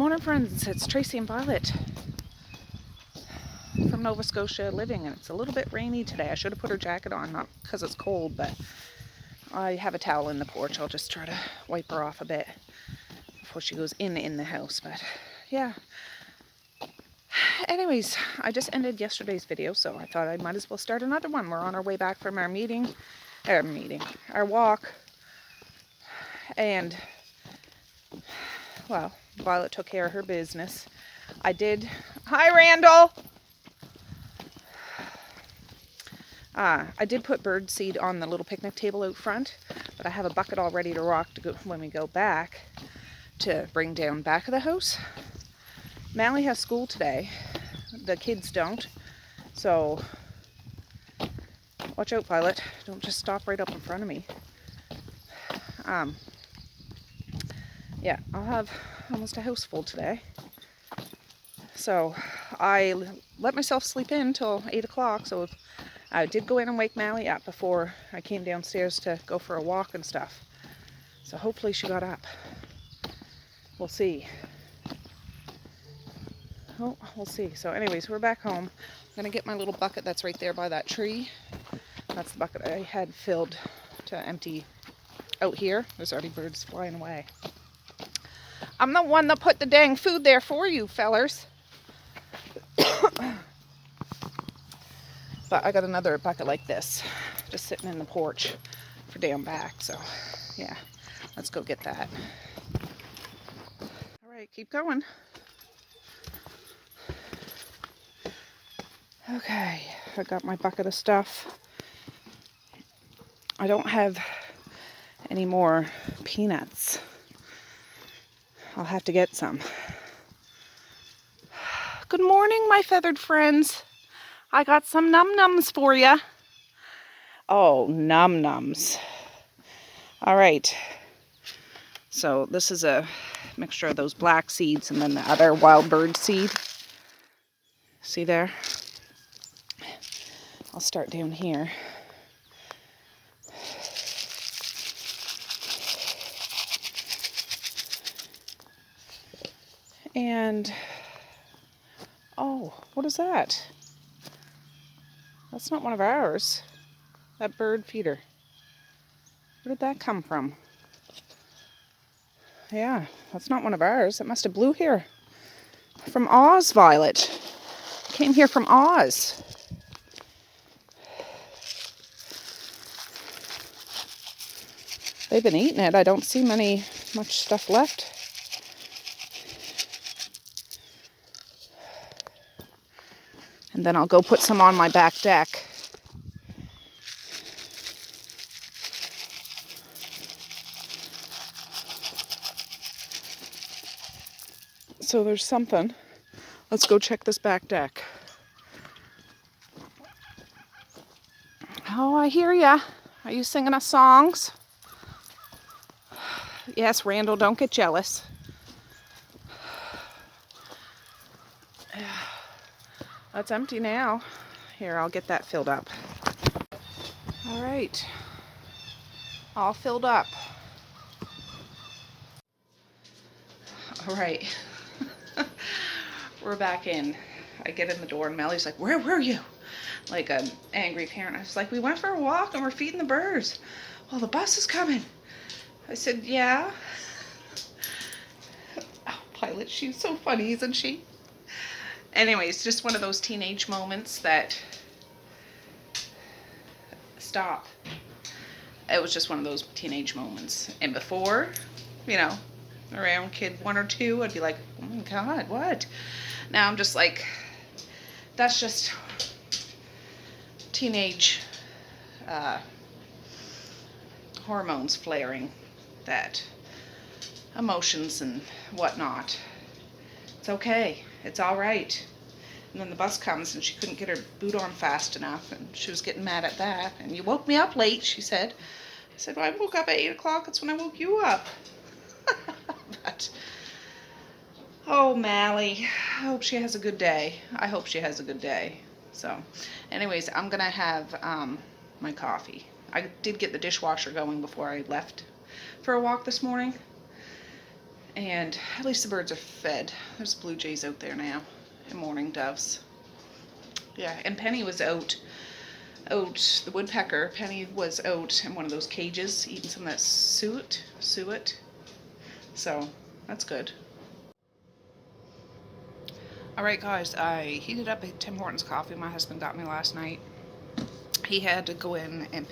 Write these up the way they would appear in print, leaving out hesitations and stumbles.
Morning, friends. It's Tracey and Violet from Nova Scotia living, and it's a little bit rainy today. I should have put her jacket on, not because it's cold, but I have a towel in the porch. I'll just try to wipe her off a bit before she goes in the house. But yeah. Anyways, I just ended yesterday's video, so I thought I might as well start another one. We're on our way back from our our walk, and well, Violet took care of her business. I did. Hi, Randall. I did put bird seed on the little picnic table out front, but I have a bucket all ready to rock to go when we go back to bring down back of the house. Mally has school today. The kids don't, so watch out, Violet. Don't just stop right up in front of me. Yeah, I'll have almost a house full today. So I let myself sleep in till 8 o'clock. So I did go in and wake Mally up before I came downstairs to go for a walk and stuff. So hopefully she got up. We'll see. Oh, we'll see. So anyways, we're back home. I'm going to get my little bucket that's right there by that tree. That's the bucket I had filled to empty out here. There's already birds flying away. I'm the one that put the dang food there for you, fellers. But I got another bucket like this, just sitting in the porch for down back. So yeah, let's go get that. All right, keep going. Okay, I got my bucket of stuff. I don't have any more peanuts. I'll have to get some. Good morning, my feathered friends. I got some num-nums for you. Oh, num-nums. All right. So this is a mixture of those black seeds and then the other wild bird seed. See there? I'll start down here. And, oh, what is that? That's not one of ours. That bird feeder. Where did that come from? Yeah, that's not one of ours. It must have blew here. From Oz, Violet. Came here from Oz. They've been eating it. I don't see much stuff left. And then I'll go put some on my back deck. So there's something. Let's go check this back deck. Oh, I hear ya. Are you singing us songs? Yes, Randall, don't get jealous. That's empty now. Here, I'll get that filled up. All right. All filled up. All right. We're back in. I get in the door and Mally's like, where were you? Like an angry parent. I was like, we went for a walk and we're feeding the birds. Well, the bus is coming. I said, yeah. Oh, Pilot, she's so funny, isn't she? Anyways, just one of those teenage moments that stop. It was just one of those teenage moments. And before, you know, around kid 1 or 2, I'd be like, oh my God, what? Now I'm just like, that's just teenage hormones flaring, that emotions and whatnot. It's okay. It's all right. And then the bus comes and she couldn't get her boot on fast enough and she was getting mad at that. And you woke me up late, she said. I said, well, I woke up at 8 o'clock. That's when I woke you up. But, oh, Mally. I hope she has a good day. I hope she has a good day. So, anyways, I'm going to have my coffee. I did get the dishwasher going before I left for a walk this morning. And at least the birds are fed. There's blue jays out there now and mourning doves. Yeah, and Penny was out, the woodpecker. Penny was out in one of those cages eating some of that suet. So that's good. Alright guys, I heated up a Tim Hortons coffee my husband got me last night. He had to go in and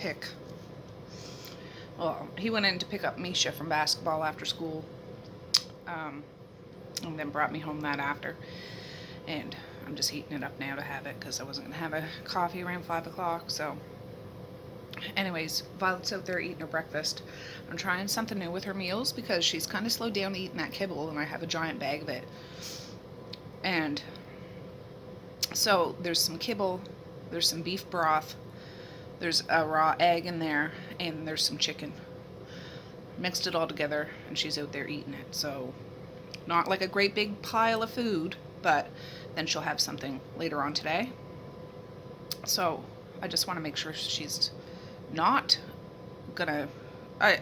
he went in to pick up Misha from basketball after school. And then brought me home that after. And I'm just heating it up now to have it because I wasn't going to have a coffee around 5 o'clock. So anyways, Violet's out there eating her breakfast. I'm trying something new with her meals because she's kind of slowed down eating that kibble, and I have a giant bag of it. And so there's some kibble, there's some beef broth, there's a raw egg in there, and there's some chicken. Mixed it all together, and she's out there eating it. So not like a great big pile of food, but then she'll have something later on today. So I just want to make sure she's not gonna, I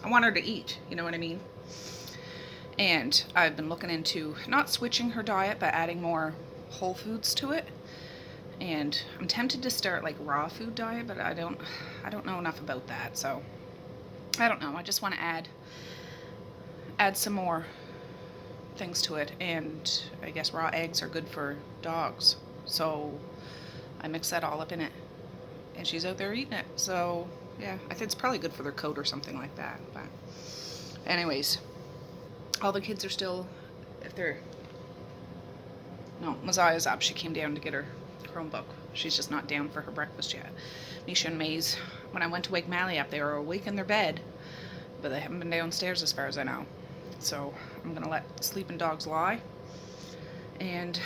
want her to eat, you know what I mean? And I've been looking into not switching her diet, but adding more whole foods to it. And I'm tempted to start like raw food diet, but I don't know enough about that. So I don't know. I just want to add some more things to it. And I guess raw eggs are good for dogs. So I mix that all up in it. And she's out there eating it. So yeah, I think it's probably good for their coat or something like that. But anyways, all the kids are still, Messiah's up. She came down to get her Chromebook. She's just not down for her breakfast yet. Misha and Maze, when I went to wake Mally up, they were awake in their bed, but they haven't been downstairs as far as I know. So I'm going to let sleeping dogs lie and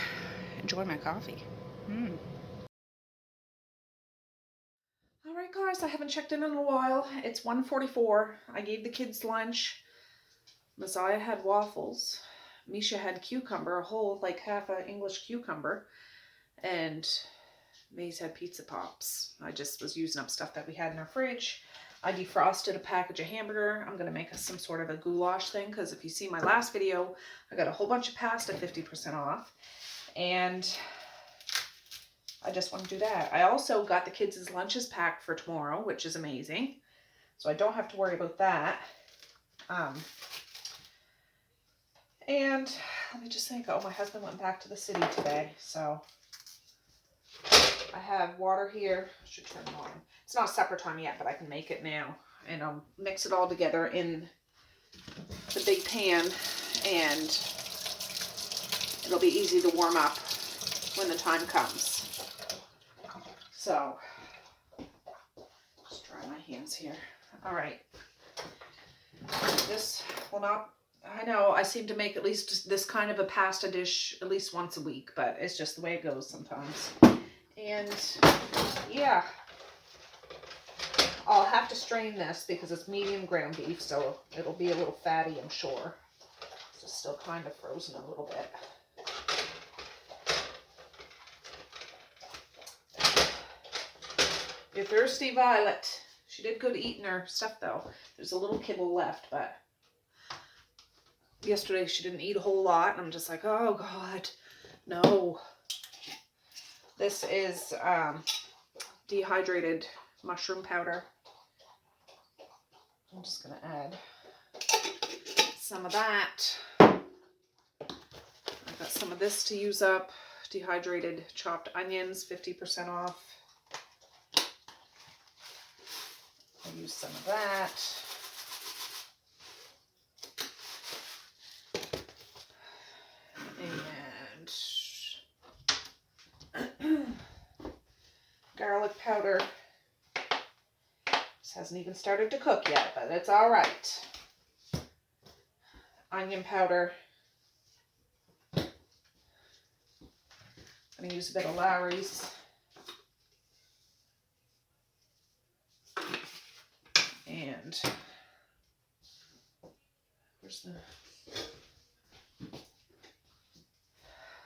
enjoy my coffee. Alright guys, I haven't checked in a while. It's 1:44. I gave the kids lunch. Messiah had waffles. Misha had cucumber, a whole, like half an English cucumber. And Maze had pizza pops. I just was using up stuff that we had in our fridge. I defrosted a package of hamburger. I'm going to make us some sort of a goulash thing, because if you see my last video, I got a whole bunch of pasta 50% off. And I just want to do that. I also got the kids' lunches packed for tomorrow, which is amazing. So I don't have to worry about that. And let me just think. Oh, my husband went back to the city today, so I have water here. I should turn it on. It's not supper time yet, but I can make it now. And I'll mix it all together in the big pan, and it'll be easy to warm up when the time comes. So, just dry my hands here. All right. This will not, I know I seem to make at least this kind of a pasta dish at least once a week, but it's just the way it goes sometimes. And yeah, I'll have to strain this because it's medium ground beef, so it'll be a little fatty, I'm sure. It's just still kind of frozen a little bit. You're thirsty, Violet. She did good eating her stuff though. There's a little kibble left, but yesterday she didn't eat a whole lot, and I'm just like, oh God, no. This is dehydrated mushroom powder. I'm just going to add some of that. I've got some of this to use up. Dehydrated chopped onions, 50% off. I'll use some of that. And garlic powder. This hasn't even started to cook yet, but it's all right. Onion powder. I'm going to use a bit of Lowry's. And where's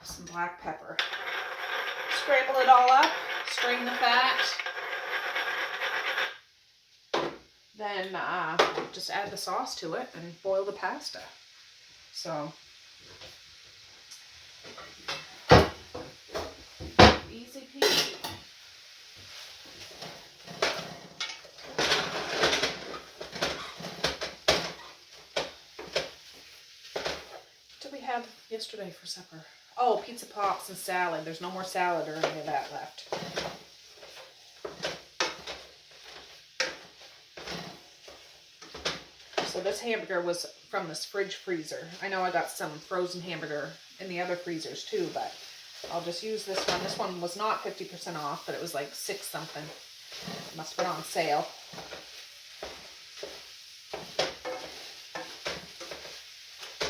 some black pepper. Scramble it all up, strain the fat. Then just add the sauce to it and boil the pasta. So easy peasy. What did we have yesterday for supper? Oh, pizza pops and salad. There's no more salad or any of that left. So this hamburger was from this fridge freezer. I know I got some frozen hamburger in the other freezers too, but I'll just use this one. This one was not 50% off, but it was like 6 something. It must have been on sale.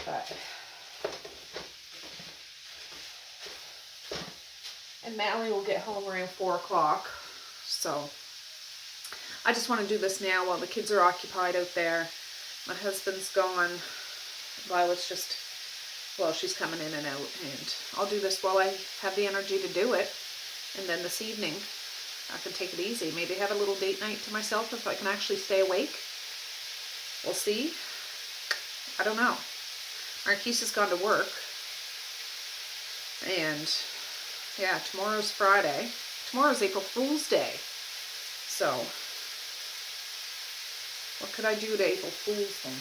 But, and Mallory will get home around 4 o'clock. So I just want to do this now while the kids are occupied out there. My husband's gone. Violet's just, well, she's coming in and out, and I'll do this while I have the energy to do it. And then this evening, I can take it easy. Maybe have a little date night to myself if I can actually stay awake. We'll see. I don't know. Marquise has gone to work. And, yeah, tomorrow's Friday. Tomorrow's April Fool's Day. So, what could I do to April Fool's thing?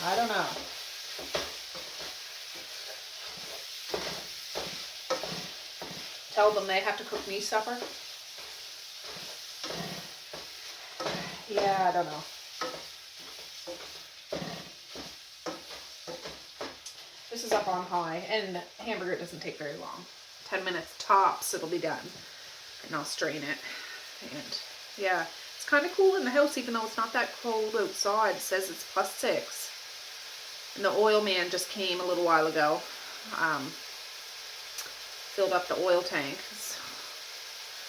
I don't know. Tell them they have to cook me supper? Yeah, I don't know. This is up on high, and hamburger doesn't take very long. 10 minutes tops, it'll be done. And I'll strain it. And yeah, it's kind of cool in the house, even though it's not that cold outside. It says it's +6. And the oil man just came a little while ago. Filled up the oil tank. It's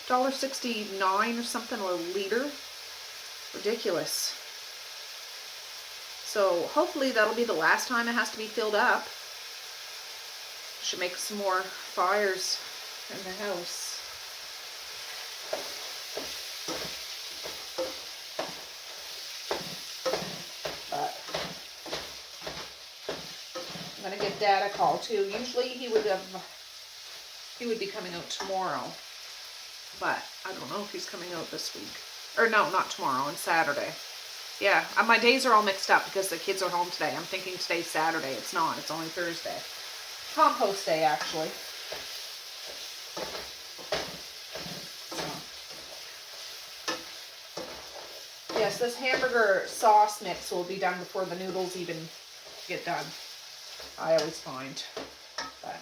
$1.69 or something a liter. Ridiculous. So hopefully that'll be the last time it has to be filled up. Should make some more fires in the house. But I'm gonna give Dad a call too. Usually he would be coming out tomorrow, but I don't know if he's coming out this week. Or no, not tomorrow, on Saturday. Yeah, my days are all mixed up because the kids are home today. I'm thinking today's Saturday. It's not. It's only Thursday. Compost day, actually. So. Yes, this hamburger sauce mix will be done before the noodles even get done. I always find. But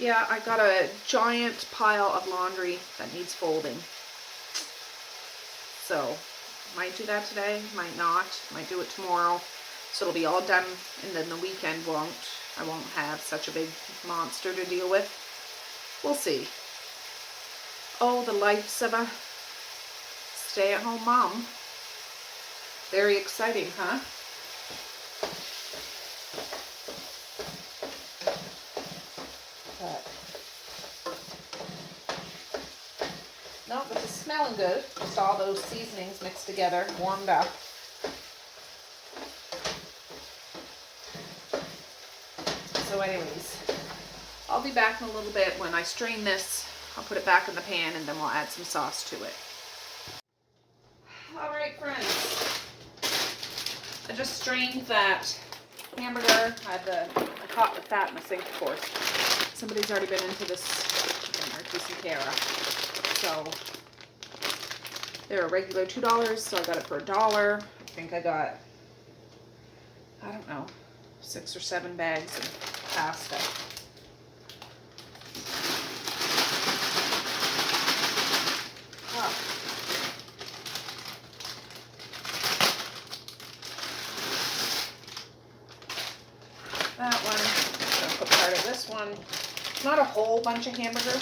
yeah, I got a giant pile of laundry that needs folding. So, might do that today, might not, might do it tomorrow. So it'll be all done, and then the weekend I won't have such a big monster to deal with. We'll see. Oh, the lives of a stay-at-home mom. Very exciting, huh? No, this is smelling good. Just all those seasonings mixed together, warmed up. So anyways, I'll be back in a little bit. When I strain this, I'll put it back in the pan and then we'll add some sauce to it. Alright friends, I just strained that hamburger. I caught the fat in the sink, of course. Somebody's already been into this Marquise and Kara. So they're a regular $2, so I got it for $1. I think I got, I don't know, 6 or 7 bags of pasta. Oh. That one, I'm going to put part of this one. Not a whole bunch of hamburger,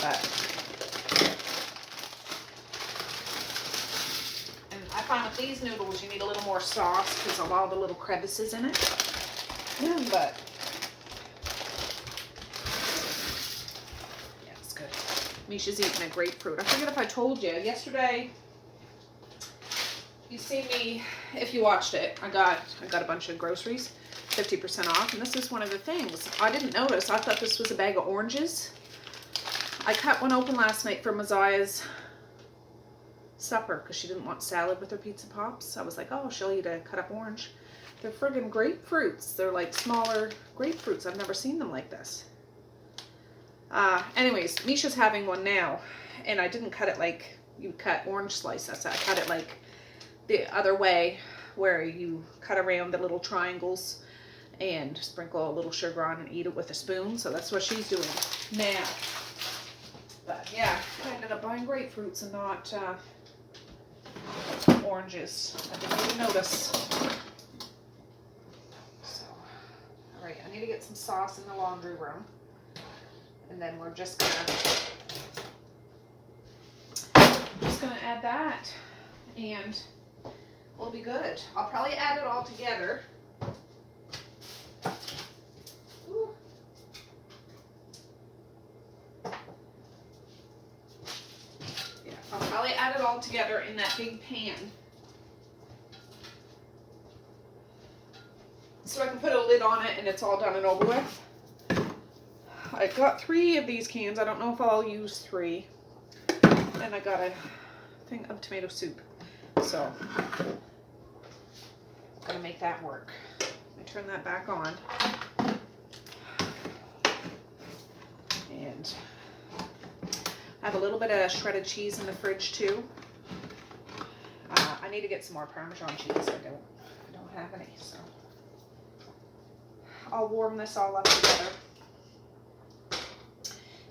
but I find with these noodles you need a little more sauce because of all the little crevices in it. But yeah, it's good. Misha's eating a grapefruit. I forget if I told you yesterday. you see me, if you watched it, I got a bunch of groceries, 50% off, and this is one of the things. I didn't notice. I thought this was a bag of oranges. I cut one open last night for Messiah's supper because she didn't want salad with her pizza pops. I was like, oh, I'll show you to cut up orange. They're friggin' grapefruits. They're like smaller grapefruits. I've never seen them like this. Anyways, Misha's having one now, and I didn't cut it like you cut orange slices. I cut it like the other way, where you cut around the little triangles and sprinkle a little sugar on and eat it with a spoon. So that's what she's doing now. But yeah, I ended up buying grapefruits and not oranges. I didn't even notice. So, all right, I need to get some sauce in the laundry room, and then we're just gonna add that, and we'll be good. I'll probably add it all together. Ooh. Yeah, I'll probably add it all together in that big pan, so I can put a lid on it and it's all done and over with. I got 3 of these cans. I don't know if I'll use 3. And I got a thing of tomato soup. So I'm gonna make that work. I turn that back on. And I have a little bit of shredded cheese in the fridge too. I need to get some more Parmesan cheese. I don't have any, so I'll warm this all up together.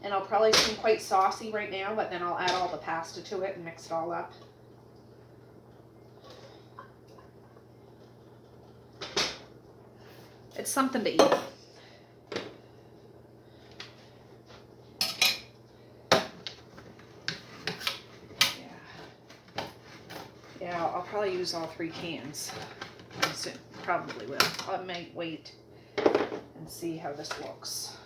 And I'll probably seem quite saucy right now, but then I'll add all the pasta to it and mix it all up. It's something to eat. Yeah, I'll probably use all 3 cans. Probably will. I may wait and see how this looks.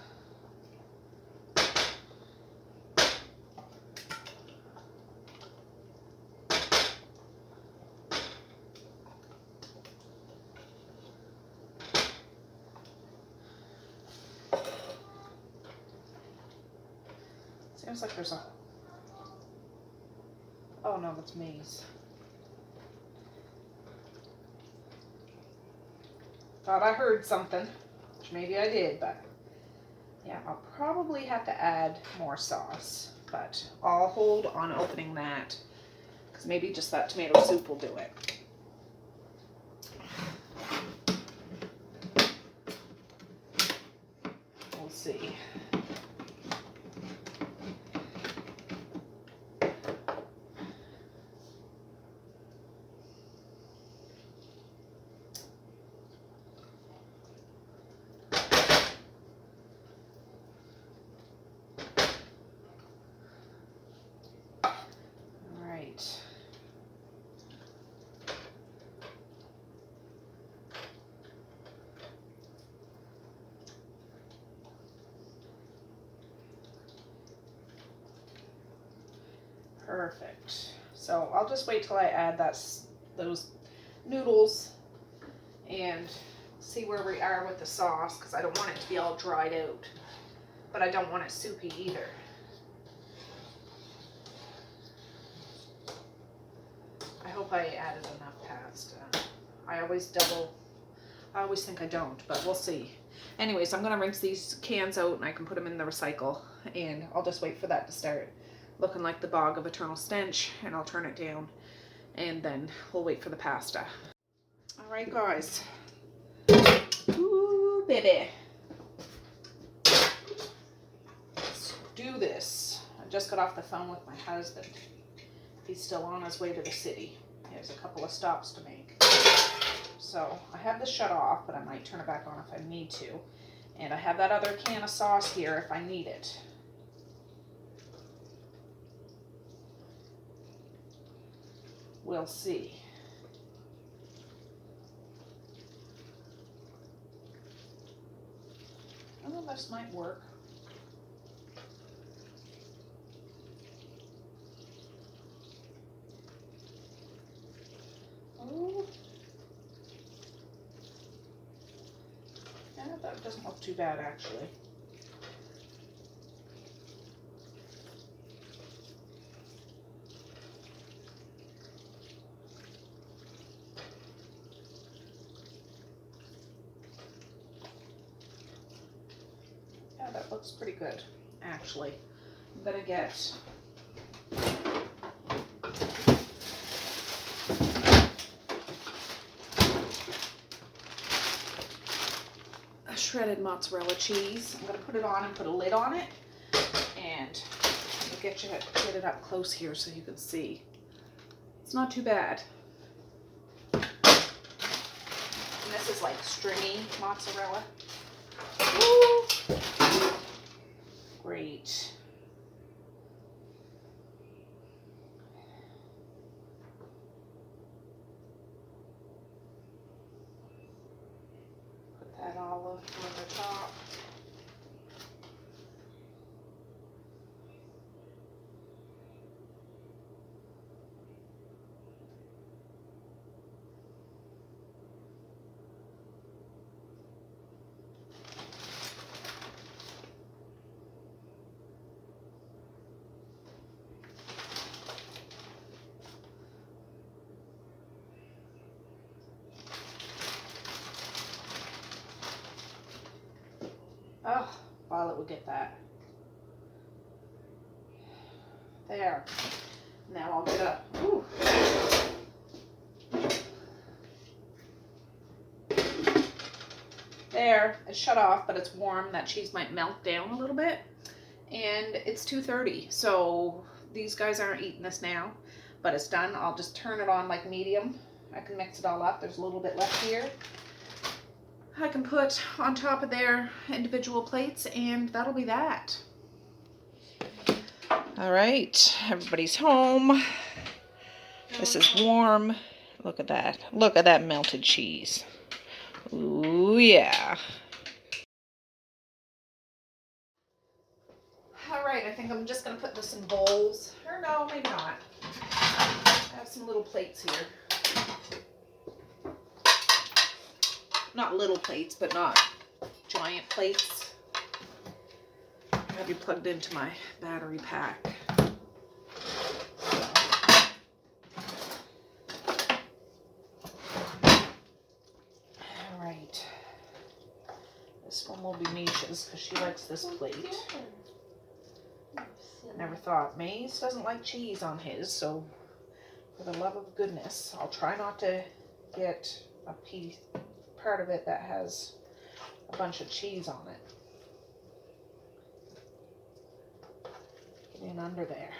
Seems like there's a... Oh no, that's maize. Thought I heard something, which maybe I did, but yeah, I'll probably have to add more sauce, but I'll hold on opening that because maybe just that tomato soup will do it. We'll see. Perfect. So I'll just wait till I add those noodles and see where we are with the sauce, because I don't want it to be all dried out, but I don't want it soupy either. I hope I added enough pasta. I always think I don't, but we'll see. Anyways, I'm gonna rinse these cans out and I can put them in the recycle, and I'll just wait for that to start looking like the bog of eternal stench, and I'll turn it down, and then we'll wait for the pasta. All right, guys. Ooh, baby. Let's do this. I just got off the phone with my husband. He's still on his way to the city. He has a couple of stops to make. So I have this shut off, but I might turn it back on if I need to. And I have that other can of sauce here if I need it. We'll see. Oh, this might work. doesn't look too bad actually. Yeah, that looks pretty good actually. I'm gonna get a shredded mozzarella cheese. I'm gonna put it on and put a lid on it, and I'll get it up close here so you can see. It's not too bad. And this is like stringy mozzarella. Woo! Great. Put that all over the top. Oh, Violet would get that. There. Now I'll get a, ooh. There, it's shut off, but it's warm. That cheese might melt down a little bit. And it's 2:30, so these guys aren't eating this now, but it's done. I'll just turn it on like medium. I can mix it all up. There's a little bit left here. I can put on top of their individual plates, and that'll be that. All right, everybody's home. This is warm. Look at that. Look at that melted cheese. Ooh, yeah. All right, I think I'm just gonna put this in bowls. Or no, maybe not. I have some little plates here. Not little plates, but not giant plates. Gotta be plugged into my battery pack. All right. This one will be Misha's because she likes this plate. I never thought. Maze doesn't like cheese on his, so for the love of goodness, I'll try not to get a part of it that has a bunch of cheese on it. Get in under there.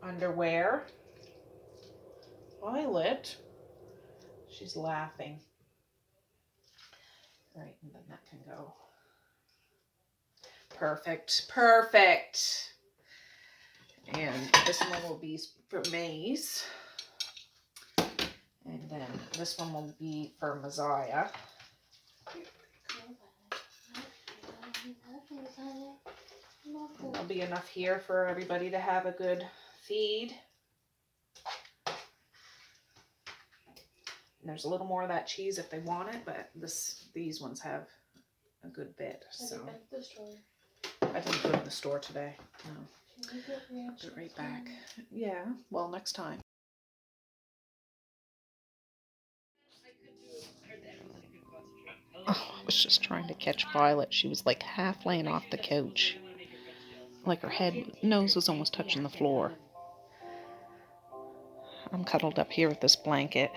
Underwear. Violet. She's laughing. Right, and then that can go. Perfect, perfect. And this one will be for Maze. And then this one will be for Messiah. And there'll be enough here for everybody to have a good feed. And there's a little more of that cheese if they want it, but these ones have a good bit. So I didn't go to the store today. No. I'll put it right back. Yeah, well, next time. Oh, I was just trying to catch Violet. She was like half laying off the couch. Like her nose was almost touching the floor. I'm cuddled up here with this blanket.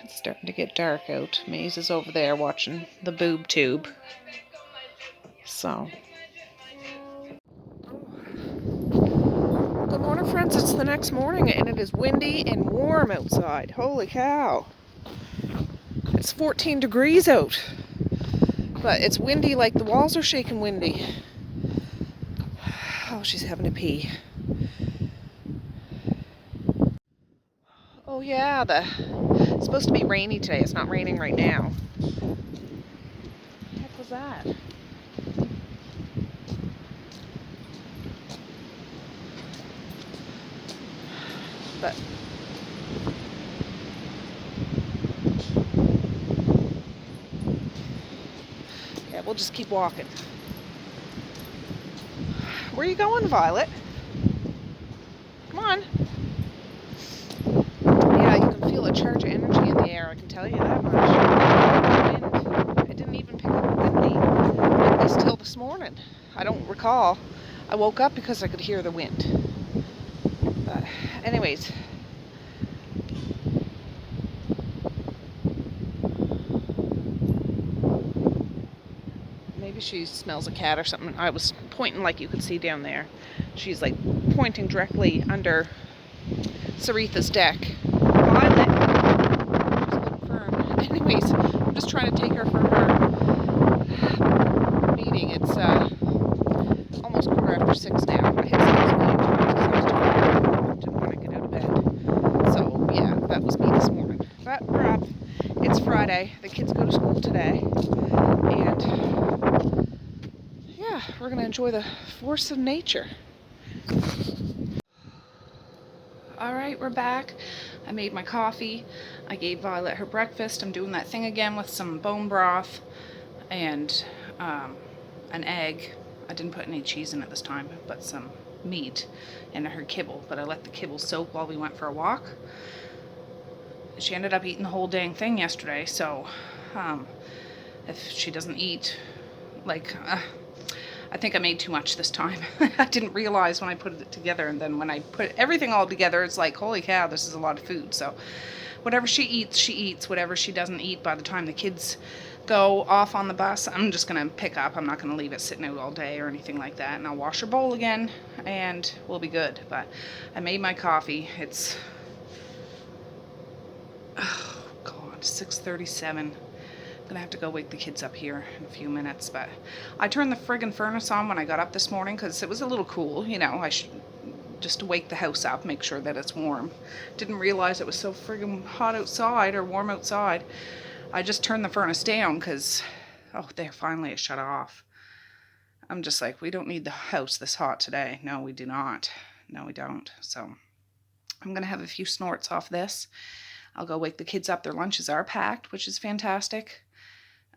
It's starting to get dark out. Maze is over there watching the boob tube. So. Good morning, friends. It's the next morning and it is windy and warm outside. Holy cow. It's 14 degrees out. But it's windy, like the walls are shaking windy. Oh, she's having a pee. Oh yeah, it's supposed to be rainy today. It's not raining right now. What the heck was that? But we'll just keep walking. Where are you going, Violet? Come on. Yeah, you can feel a charge of energy in the air, I can tell you that much. Wind. It didn't even pick up windy like this till this morning. I don't recall. I woke up because I could hear the wind. But anyways. Maybe she smells a cat or something. I was pointing like you could see down there. She's like pointing directly under Serethas' deck. Violet. She's holding firm. Anyways, I'm just trying to take her for her meeting. It's almost 6:15 now. I hit 6 because I was tired. Didn't want to get out of bed. So yeah, that was me this morning. But we're up. It's Friday. The kids go to school today. And yeah, we're going to enjoy the force of nature. All right, we're back. I made my coffee. I gave Violet her breakfast. I'm doing that thing again with some bone broth and an egg. I didn't put any cheese in it this time, but some meat and her kibble. But I let the kibble soak while we went for a walk. She ended up eating the whole dang thing yesterday, so if she doesn't eat, like, I think I made too much this time. I didn't realize when I put it together, and then when I put everything all together, it's like, holy cow, this is a lot of food. So whatever she eats, she eats. Whatever she doesn't eat, by the time the kids go off on the bus, I'm just going to pick up. I'm not going to leave it sitting out all day or anything like that. And I'll wash her bowl again, and we'll be good. But I made my coffee. It's, oh, God, 6:37. Gonna have to go wake the kids up here in a few minutes, but I turned the friggin' furnace on when I got up this morning because it was a little cool, you know. Just to wake the house up, make sure that it's warm. Didn't realize it was so friggin' hot outside or warm outside. I just turned the furnace down because, oh, there, finally it shut off. I'm just like, we don't need the house this hot today. No, we do not. No, we don't. So I'm gonna have a few snorts off this. I'll go wake the kids up. Their lunches are packed, which is fantastic.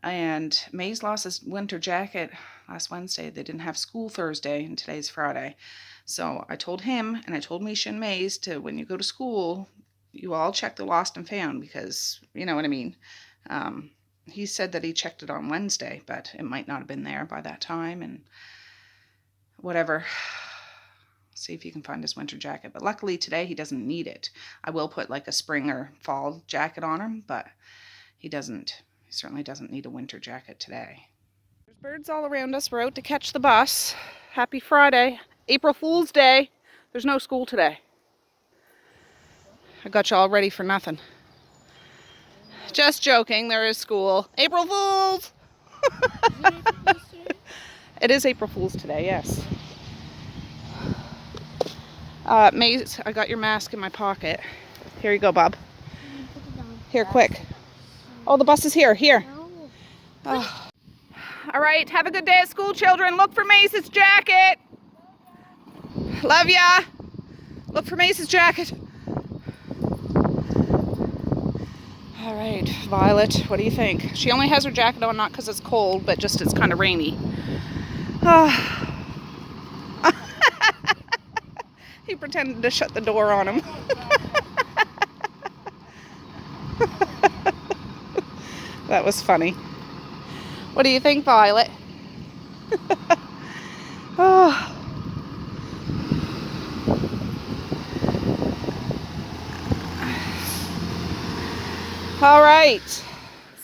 And Maze lost his winter jacket last Wednesday. They didn't have school Thursday, and today's Friday. So I told him, and I told Misha and Maze to, when you go to school, you all check the lost and found, because, you know what I mean. He said that he checked it on Wednesday, but it might not have been there by that time, and whatever. See if you can find his winter jacket. But luckily today he doesn't need it. I will put like a spring or fall jacket on him, but he doesn't. He certainly doesn't need a winter jacket today. There's birds all around us. We're out to catch the bus. Happy Friday. April Fool's Day. There's no school today. I got you all ready for nothing. Just joking. There is school. April Fools! It is April Fool's today, yes. Maze, I got your mask in my pocket. Here you go, Bob. Here, quick. Oh, the bus is here. Here. Oh. All right, have a good day at school, children. Look for Maze's jacket. Love ya. Look for Maze's jacket. All right, Violet, what do you think? She only has her jacket on, not because it's cold, but just it's kind of rainy. He pretended to shut the door on him. That was funny. What do you think, Violet? Oh. All right.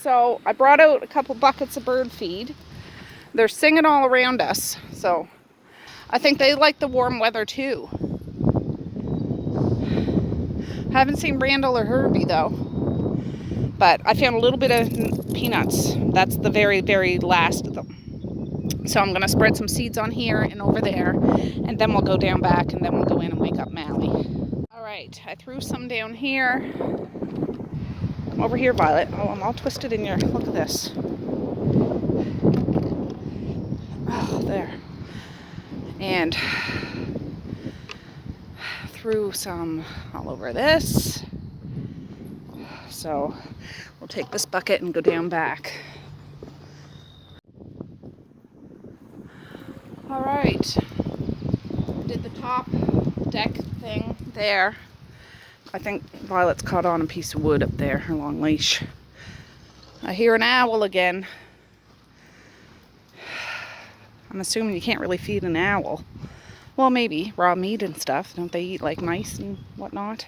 So I brought out a couple buckets of bird feed. They're singing all around us. So I think they like the warm weather too. Haven't seen Randall or Herbie though. But I found a little bit of peanuts. That's the very, very last of them. So I'm going to spread some seeds on here and over there. And then we'll go down back and then we'll go in and wake up Mally. All right, I threw some down here. Come over here, Violet. Oh, I'm all twisted in your... Look at this. Oh, there. And threw some all over this. So we'll take this bucket and go down back. All right, did the top deck thing there. I think Violet's caught on a piece of wood up there, her long leash. I hear an owl again. I'm assuming you can't really feed an owl. Well, maybe raw meat and stuff. Don't they eat like mice and whatnot?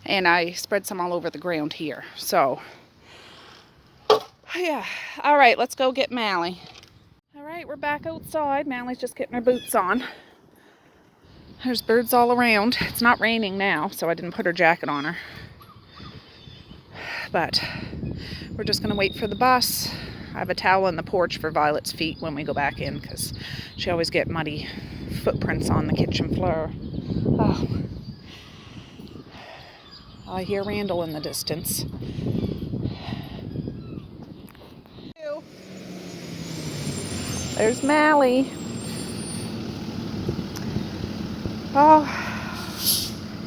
And I spread some all over the ground here. So, yeah. All right, let's go get Mally. All right, we're back outside. Mally's just getting her boots on. There's birds all around. It's not raining now, so I didn't put her jacket on her. But we're just going to wait for the bus. I have a towel on the porch for Violet's feet when we go back in, because she always get muddy footprints on the kitchen floor. Oh. I hear Randall in the distance. There's Mally. Oh,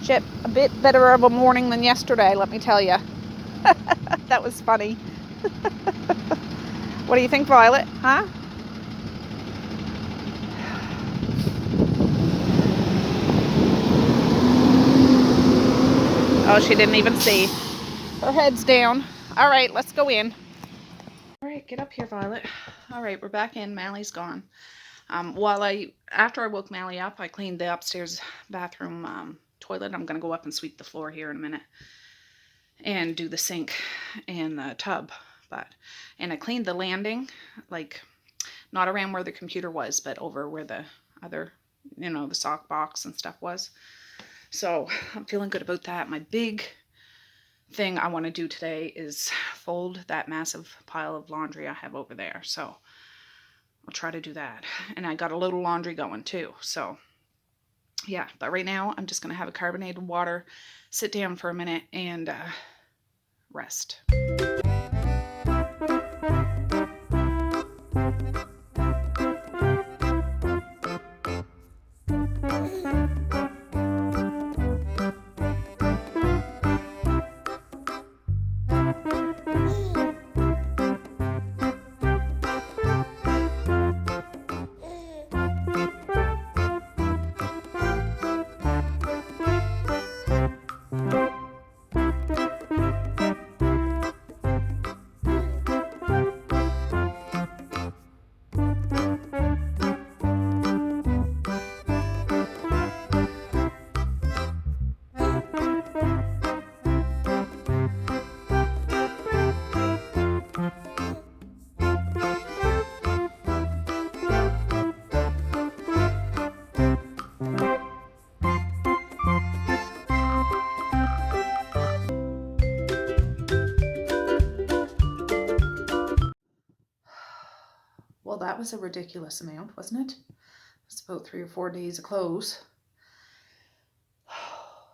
Chit, a bit better of a morning than yesterday, let me tell you. That was funny. What do you think, Violet? Huh? Oh, she didn't even see. Her head's down. All right, let's go in. All right, get up here, Violet. All right, we're back in. Mally's gone. After I woke Mally up, I cleaned the upstairs bathroom toilet. I'm gonna go up and sweep the floor here in a minute and do the sink and the tub. And I cleaned the landing, like not around where the computer was, but over where the other, the sock box and stuff was. So I'm feeling good about that. My big thing I want to do today is fold that massive pile of laundry I have over there. So I'll try to do that. And I got a little laundry going too. So yeah, but right now I'm just going to have a carbonated water, sit down for a minute and rest. Well, that was a ridiculous amount, wasn't it? It's about 3 or 4 days of clothes.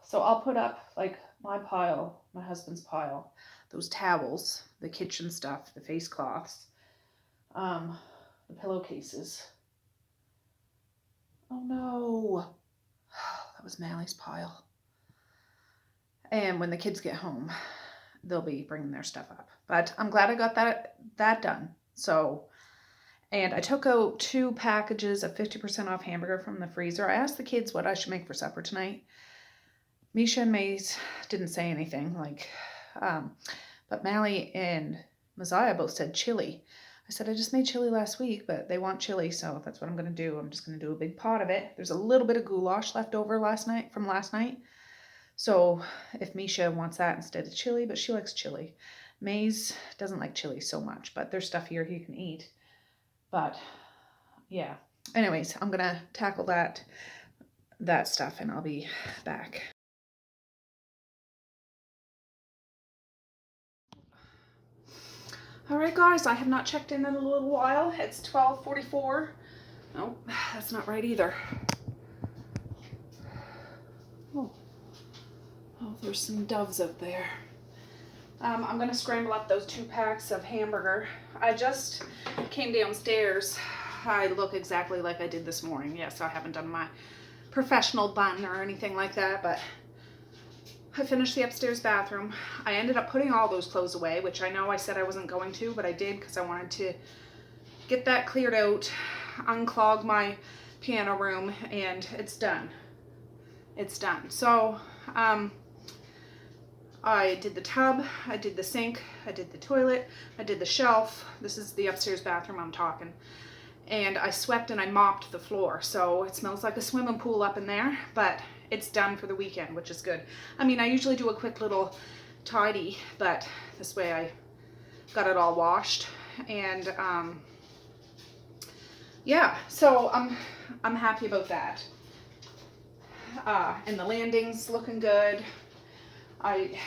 So I'll put up like my pile, my husband's pile, those towels, the kitchen stuff, the face cloths, the pillowcases. Oh no, that was Mally's pile. And when the kids get home, they'll be bringing their stuff up. But I'm glad I got that done. So, and I took out 2 packages of 50% off hamburger from the freezer. I asked the kids what I should make for supper tonight. Misha and Maze didn't say anything, but Mally and Messiah both said chili. I said, I just made chili last week, but they want chili, so that's what I'm going to do. I'm just going to do a big pot of it. There's a little bit of goulash left over from last night. So if Misha wants that instead of chili, but she likes chili. Maze doesn't like chili so much, but there's stuff here he can eat. But yeah, anyways, I'm going to tackle that stuff and I'll be back. All right, guys, I have not checked in a little while. It's 12:44. No, that's not right either. Oh, there's some doves out there. I'm going to scramble up those 2 packs of hamburger. I just came downstairs. I look exactly like I did this morning. Yes, I haven't done my professional bun or anything like that, but I finished the upstairs bathroom. I ended up putting all those clothes away, which I know I said I wasn't going to, but I did because I wanted to get that cleared out. unclog my piano room, and it's done. It's done. So I did the tub, I did the sink, I did the toilet, I did the shelf. This is the upstairs bathroom I'm talking. And I swept and I mopped the floor. So it smells like a swimming pool up in there, but it's done for the weekend, which is good. I mean, I usually do a quick little tidy, but this way I got it all washed. And yeah, so I'm happy about that. And the landing's looking good. I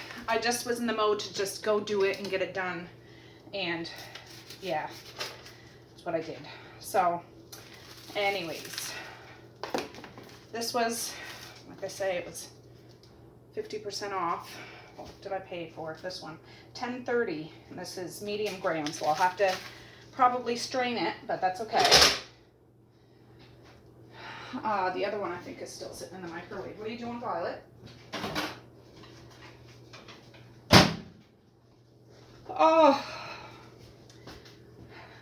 just was in the mode to just go do it and get it done, and yeah, that's what I did. So anyways, this was, like I say, it was 50% off. What did I pay for this one? $10.30, and this is medium ground, so I'll have to probably strain it, but that's okay. The other one I think is still sitting in the microwave. What are you doing, Violet? Oh,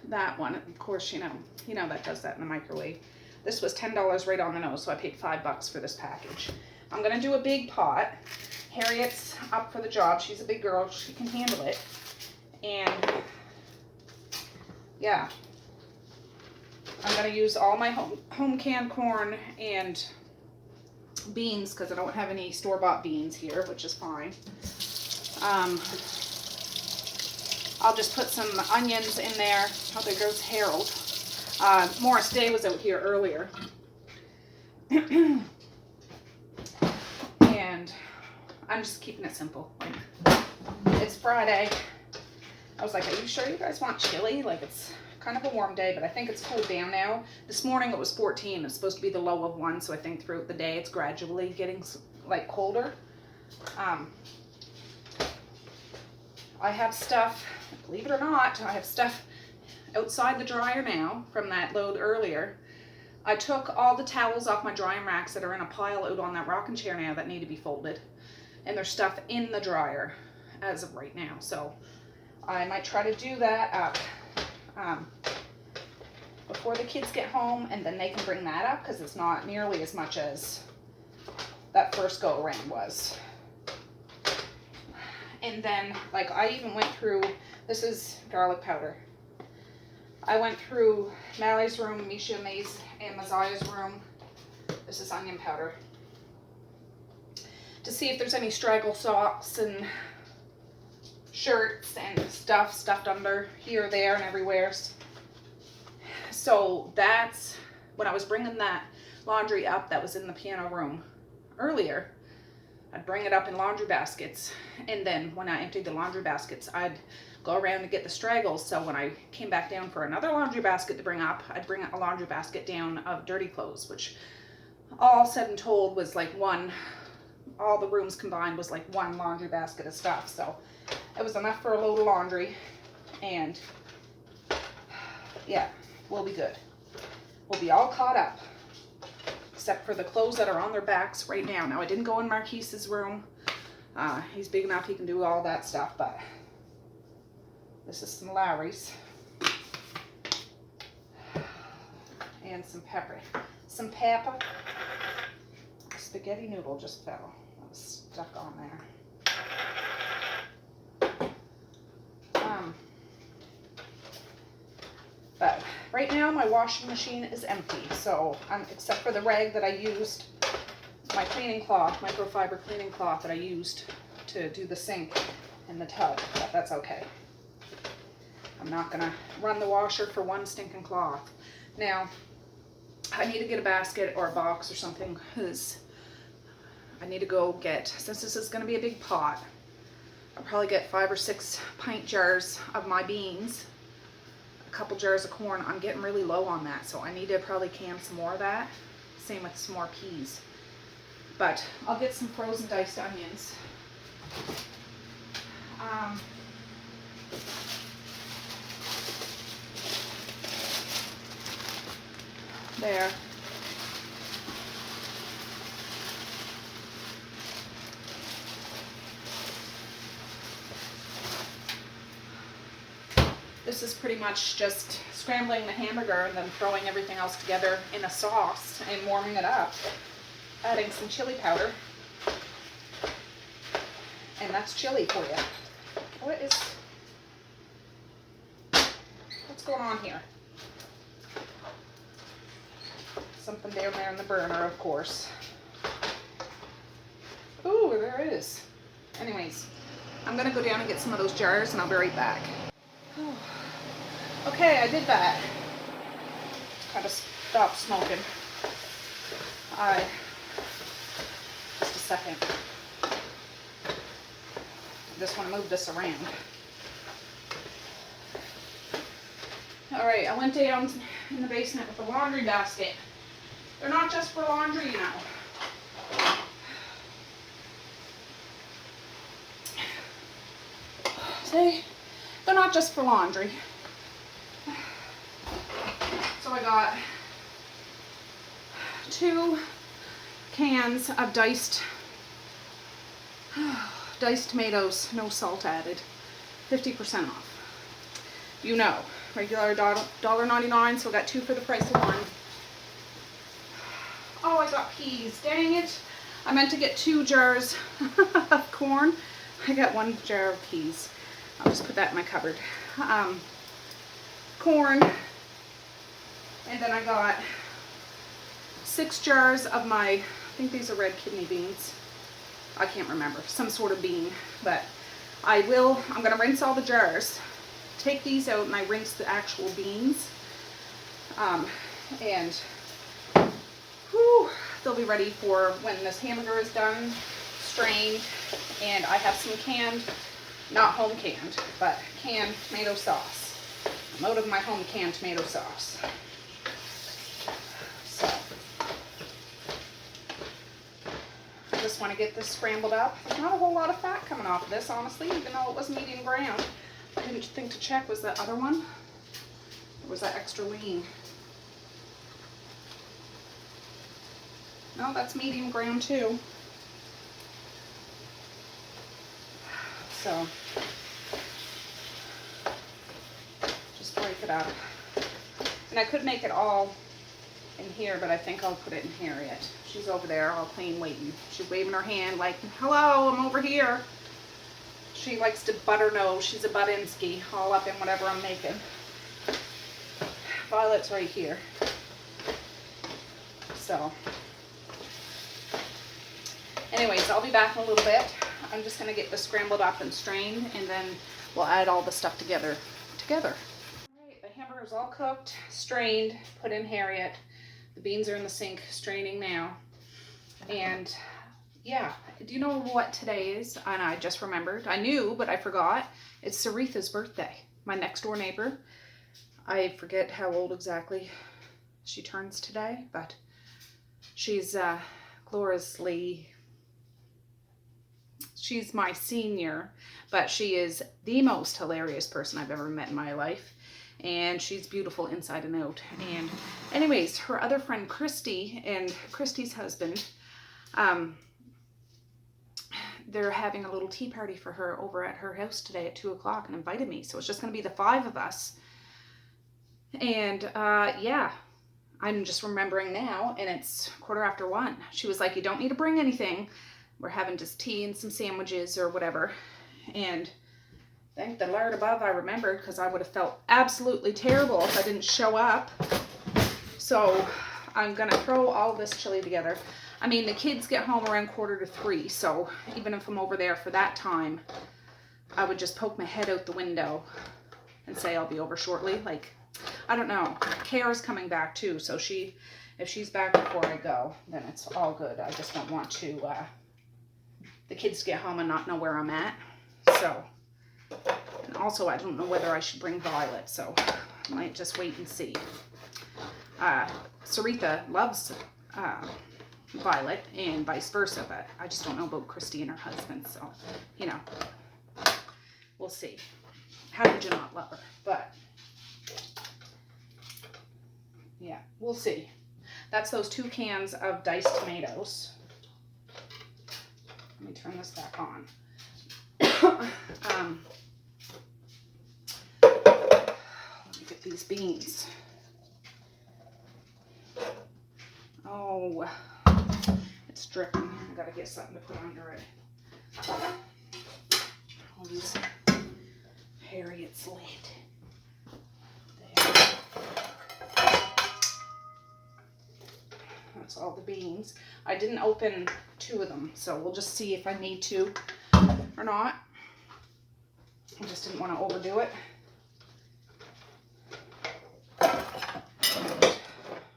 that one, of course, you know that does that in the microwave. This was $10 right on the nose, so I paid $5 for this package. I'm gonna do a big pot. Harriet's up for the job. She's a big girl. She can handle it. And yeah, I'm gonna use all my home canned corn and beans because I don't have any store-bought beans here, which is fine. I'll just put some onions in there. Oh, there goes Harold. Morris Day was out here earlier. And I'm just keeping it simple. Like, it's Friday. I was like, are you sure you guys want chili? Like, it's kind of a warm day, but I think it's cooled down now. This morning it was 14. It's supposed to be the low of 1, so I think throughout the day it's gradually getting like colder. I have stuff, believe it or not, I have stuff outside the dryer now from that load earlier. I took all the towels off my drying racks that are in a pile out on that rocking chair now that need to be folded. And there's stuff in the dryer as of right now. So I might try to do that up before the kids get home, and then they can bring that up because it's not nearly as much as that first go around was. And then, like, I even went through, this is garlic powder. I went through Mally's room, Misha, May's, and Maziah's room. This is onion powder. To see if there's any straggle socks and shirts and stuff stuffed under here, there, and everywhere. So that's, when I was bringing that laundry up that was in the piano room earlier, I'd bring it up in laundry baskets, and then when I emptied the laundry baskets, I'd go around and get the straggles. So when I came back down for another laundry basket to bring up, I'd bring a laundry basket down of dirty clothes, which all said and told was like one, all the rooms combined was like one laundry basket of stuff. So it was enough for a load of laundry, and yeah, we'll be good. We'll be all caught up, except for the clothes that are on their backs right now. Now, I didn't go in Marquise's room. He's big enough, he can do all that stuff, but this is some Lowry's. And some pepper. Some pepper. Spaghetti noodle just fell. That was stuck on there. But right now my washing machine is empty, so except for the rag that I used, my cleaning cloth, microfiber cleaning cloth that I used to do the sink and the tub, but that's okay. I'm not gonna run the washer for one stinking cloth. Now, I need to get a basket or a box or something, because I need to go get, since this is gonna be a big pot, I'll probably get 5 or 6 pint jars of my beans, a couple jars of corn. I'm getting really low on that, so I need to probably can some more of that. Same with some more peas. But I'll get some frozen diced onions. There. This this is pretty much just scrambling the hamburger and then throwing everything else together in a sauce and warming it up, adding some chili powder. And that's chili for you. What's going on here? Something down there in the burner, of course. Ooh, there it is. Anyways, I'm gonna go down and get some of those jars and I'll be right back. Okay, I did that. Kind of stopped smoking. Just a second. I just want to move this around. Alright, I went down in the basement with the laundry basket. They're not just for laundry, you know. See? They're not just for laundry. So I got 2 cans of diced tomatoes, no salt added, 50% off. You know, regular $1.99, so I got 2 for the price of 1. Oh, I got peas, dang it. I meant to get 2 jars of corn. I got 1 jar of peas. I'll just put that in my cupboard. Corn, and then I got 6 jars of my, I think these are red kidney beans. I can't remember, some sort of bean, but I'm going to rinse all the jars, take these out, and I rinse the actual beans, and whew, they'll be ready for when this hamburger is done, strained, and I have some canned, not home canned, but canned tomato sauce. I'm out of my home canned tomato sauce. So, I just want to get this scrambled up. There's not a whole lot of fat coming off of this, honestly, even though it was medium brown. I didn't think to check, was that other one? Or was that extra lean? No, that's medium brown too. So, just break it up. And I could make it all in here, but I think I'll put it in Harriet. She's over there all clean waiting. She's waving her hand like, hello, I'm over here. She likes to butter nose. She's a Buttinsky, all up in whatever I'm making. Violet's right here. So, anyways, I'll be back in a little bit. I'm just going to get this scrambled up and strained, and then we'll add all the stuff together. Alright, the hamburger's all cooked, strained, put in Harriet. The beans are in the sink, straining now. And yeah, do you know what today is? And I just remembered. I knew, but I forgot. It's Serethas' birthday, my next door neighbor. I forget how old exactly she turns today, but she's gloriously, she's my senior, but she is the most hilarious person I've ever met in my life. And she's beautiful inside and out. And anyways, her other friend Christy and Christy's husband, they're having a little tea party for her over at her house today at 2 o'clock and invited me. So it's just going to be the 5 of us. And yeah, I'm just remembering now, and it's 1:15. She was like, you don't need to bring anything. We're having just tea and some sandwiches or whatever. And thank the Lord above I remembered, because I would have felt absolutely terrible if I didn't show up. So I'm going to throw all this chili together. I mean, the kids get home around 2:45, so even if I'm over there for that time, I would just poke my head out the window and say I'll be over shortly. Like, I don't know. Kara's coming back too, so if she's back before I go, then it's all good. I just don't want to, the kids get home and not know where I'm at. So, and also I don't know whether I should bring Violet, so I might just wait and see. Serethas loves Violet and vice versa, but I just don't know about Christy and her husband, so, you know, we'll see. How could you not love her? But yeah, we'll see. That's those 2 cans of diced tomatoes. Let me turn this back on. these beans. Oh, it's dripping. I gotta get something to put under it. I'll use Harriet's lid. There. That's all the beans. I didn't open 2 of them, so we'll just see if I need to or not. I just didn't want to overdo it.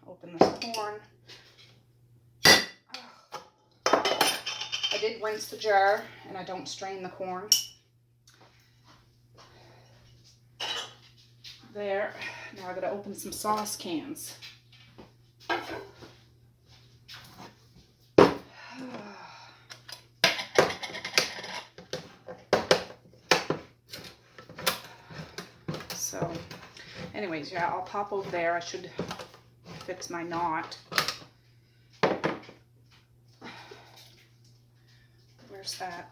Open this corn. I did rinse the jar, and I don't strain the corn. There. Now I gotta open some sauce cans. So, anyways, yeah, I'll pop over there. I should fix my knot. Where's that?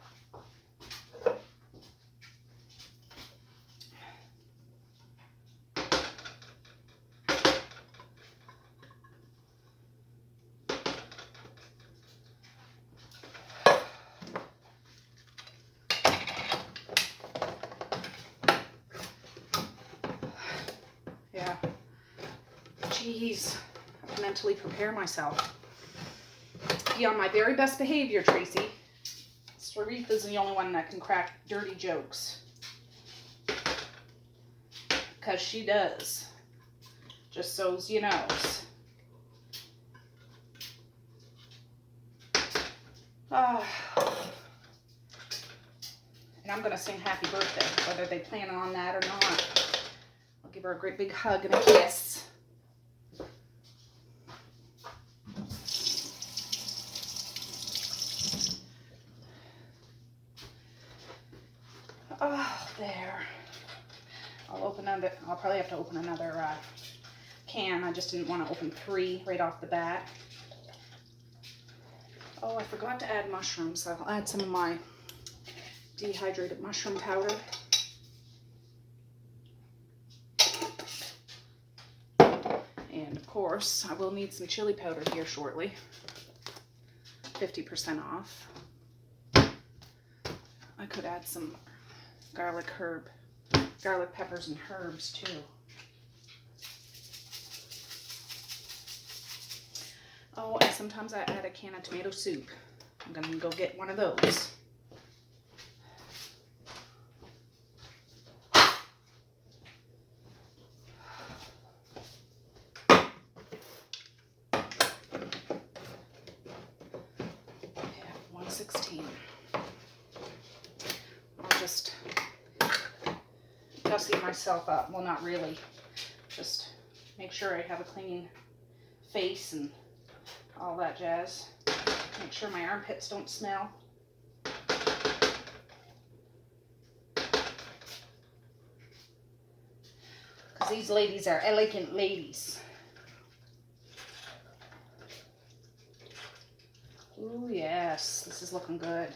Yeah. Jeez. I have to mentally prepare myself. Be on my very best behavior, Tracy. Serethas the only one that can crack dirty jokes. Because she does. Just so's you knows. And I'm going to sing happy birthday, whether they plan on that or not. I'll give her a great big hug and a kiss. Oh, there. I'll probably have to open another can. I just didn't want to open 3 right off the bat. Oh, I forgot to add mushrooms. So I'll add some of my dehydrated mushroom powder. And of course, I will need some chili powder here shortly. 50% off. I could add some garlic peppers and herbs too. Oh, and sometimes I add a can of tomato soup. I'm gonna go get one of those. Yeah, 116. I'll just gussy myself up. Well, not really. Just make sure I have a clean face and all that jazz. Make sure my armpits don't smell. Because these ladies are elegant ladies. Ooh, yes. This is looking good.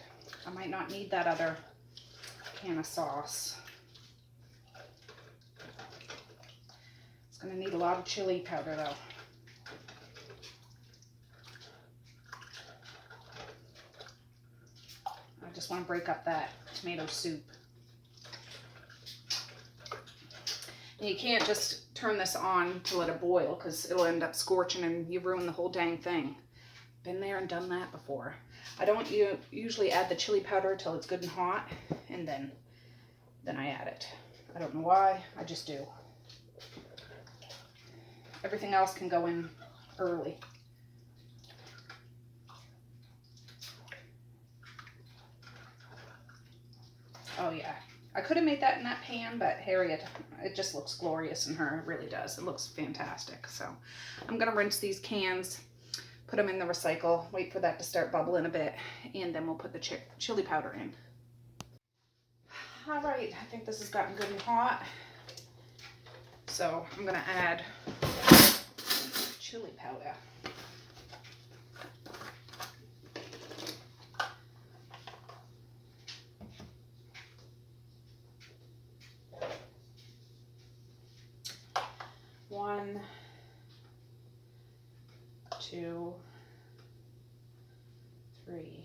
I might not need that other can of sauce. It's going to need a lot of chili powder, though. I just want to break up that tomato soup. And you can't just turn this on to let it boil because it'll end up scorching and you ruin the whole dang thing. Been there and done that before. I don't usually add the chili powder till it's good and hot, and then I add it. I don't know why, I just do. Everything else can go in early. Oh yeah, I could have made that in that pan, but Harriet, it just looks glorious in her. It really does. It looks fantastic. So I'm gonna rinse these cans, put them in the recycle, wait for that to start bubbling a bit, and then we'll put the chili powder in. All right, I think this has gotten good and hot. So I'm gonna add chili powder. 1, 2, 3,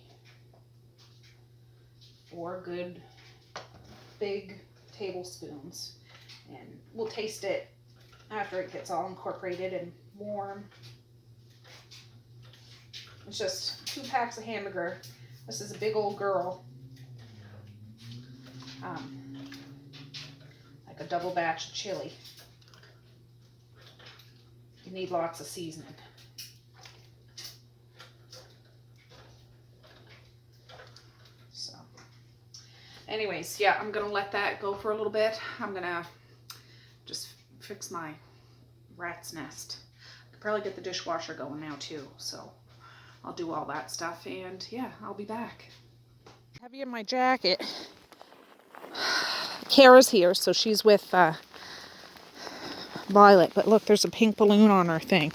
4 good big tablespoons. And we'll taste it after it gets all incorporated and warm. It's just 2 packs of hamburger. This is a big old girl. Like a double batch of chili. You need lots of seasoning. So, anyways, yeah, I'm gonna let that go for a little bit. I'm gonna just fix my rat's nest. I could probably get the dishwasher going now too, so I'll do all that stuff, and yeah, I'll be back. Heavy in my jacket. Kara's here, so she's with Violet, but look, there's a pink balloon on her thing.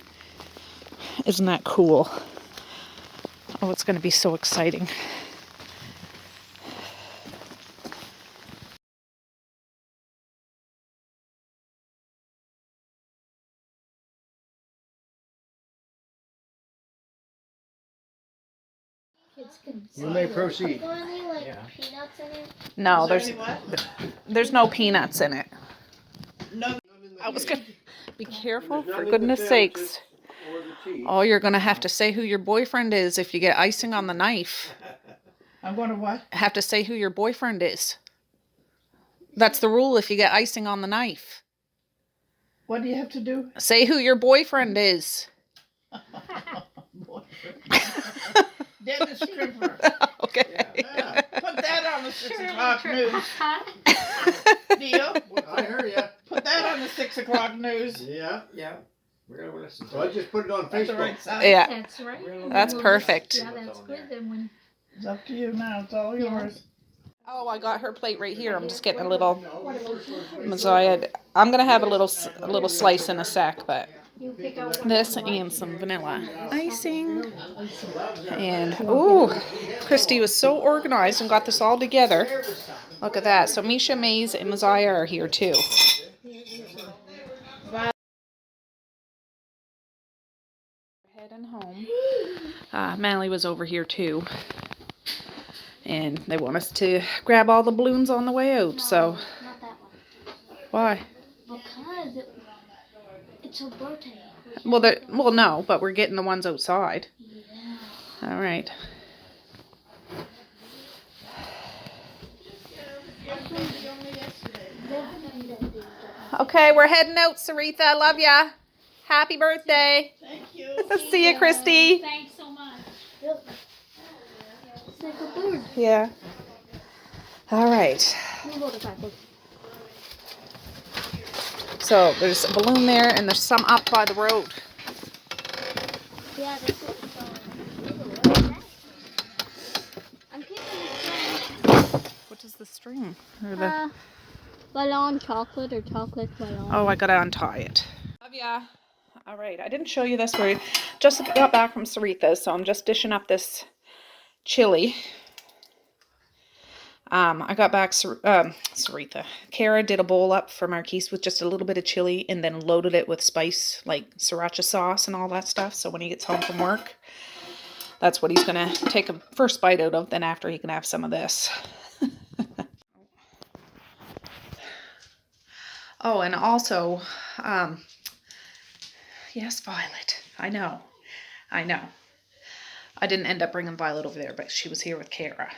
Isn't that cool? Oh, it's going to be so exciting. You may proceed. Are there any peanuts in it? No, there's no peanuts in it. No. I was going to be careful, for goodness sakes. Oh, you're going to have to say who your boyfriend is if you get icing on the knife. I'm going to what? Have to say who your boyfriend is. That's the rule if you get icing on the knife. What do you have to do? Say who your boyfriend is. Dennis Stripper. Okay. Yeah. Put that on the 6 o'clock news. Deal? I heard ya. Put that on the 6 o'clock news. Yeah. We're gonna listen. So I just put it on That's the Facebook. right side. Yeah, That's right. that's perfect. Yeah, that's good then when... It's up to you now. It's all yours. Oh, I got her plate right here. I'm just getting a little Messiah. I'm going to have a little slice in a sec, but You pick out this and some vanilla icing. And, ooh, Christy was so organized and got this all together. Look at that. So Misha, Maze, and Messiah are here too. Heading home. Mally was over here too. And they want us to grab all the balloons on the way out, so. Not that one. Why? Because it's her birthday. Well, no, but we're getting the ones outside. Yeah. All right. Okay, we're heading out, Serethas. I love ya. Happy birthday. Thank you. See ya, Christy. Thanks so much. It's like a bird. Yeah. All right. Motorcycle. So there's a balloon there, and there's some up by the road. Yeah, that's it. I'm keeping the What is the string? Or string. Ballon chocolate or chocolate ballon. Oh, I gotta untie it. Love ya. All right, I didn't show you this. We just got back from Serethas, so I'm just dishing up this chili. I got back, Serethas. Kara did a bowl up for Marquise with just a little bit of chili and then loaded it with spice, like sriracha sauce and all that stuff. So when he gets home from work, that's what he's going to take a first bite out of. Then after he can have some of this. Oh, and also, yes, Violet. I know. I didn't end up bringing Violet over there, but she was here with Kara.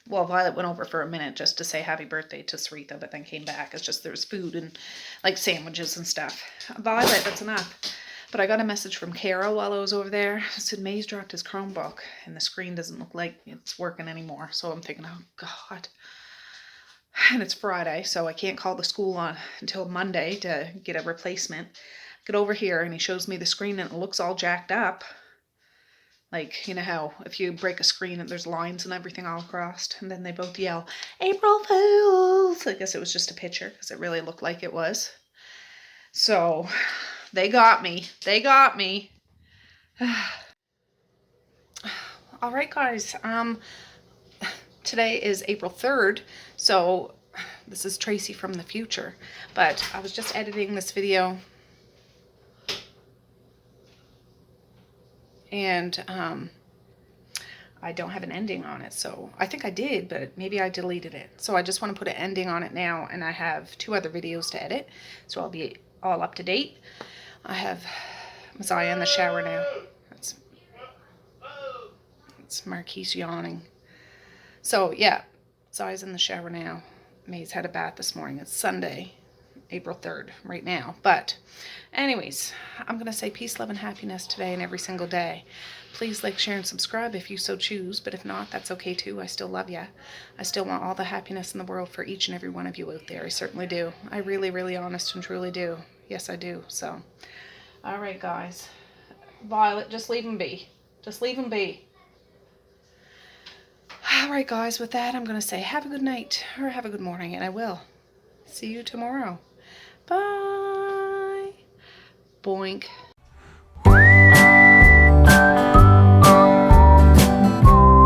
Well, Violet went over for a minute just to say happy birthday to Serethas, but then came back. It's just there's food and like sandwiches and stuff. Violet, that's enough. But I got a message from Kara while I was over there. It said Maze dropped his Chromebook and the screen doesn't look like it's working anymore. So I'm thinking, oh God. And it's Friday, so I can't call the school on until Monday to get a replacement. Get over here and he shows me the screen and it looks all jacked up. Like, you know how if you break a screen and there's lines and everything all across, and then they both yell, April Fools! I guess it was just a picture because it really looked like it was. So, they got me. All right, guys. Today is April 3rd, so this is Tracey from the future. But I was just editing this video and I don't have an ending on it. So I think I did, but maybe I deleted it. So I just want to put an ending on it now, and I have 2 other videos to edit, so I'll be all up to date. I have Messiah in the shower now. That's Marquise yawning. So yeah, Zai's in the shower now. May's had a bath this morning. It's Sunday, April 3rd right now. But anyways, I'm going to say peace, love, and happiness today and every single day. Please like, share, and subscribe if you so choose. But if not, that's okay too. I still love you. I still want all the happiness in the world for each and every one of you out there. I certainly do. I really, really honest and truly do. Yes, I do. So, all right, guys. Violet, just leave them be. Just leave them be. All right, guys, with that, I'm going to say have a good night or have a good morning, and I will. See you tomorrow. Bye. Boink.